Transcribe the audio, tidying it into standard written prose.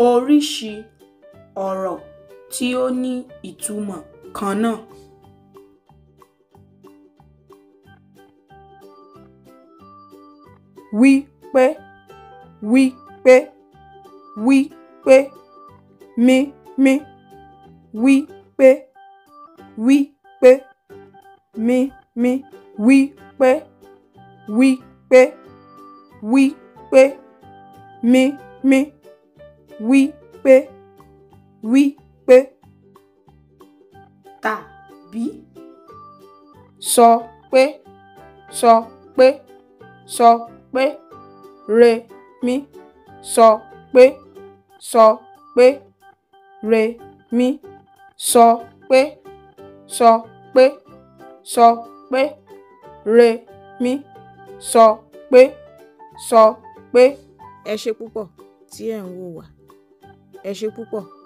Oríṣi ọ̀rọ̀ tí ó ní ìtumọ̀ kan náà. Wí pé, wí pé, wí pé, mí, wí pé, wí pé, mí, wí pé, wí pé, wí pé, mí, wí pé, wí pé. Tàbí. Sọ pé, sọ pé, sọ pé, re mí, sọ pé, sọ pé, re mí, sọ pé, sọ pé, sọ pé, re mí, sọ pé, sọ pé. Ẹ ṣé púpọ̀ tí ẹ̀ ń wò wá. Ẹ ṣé púpọ̀.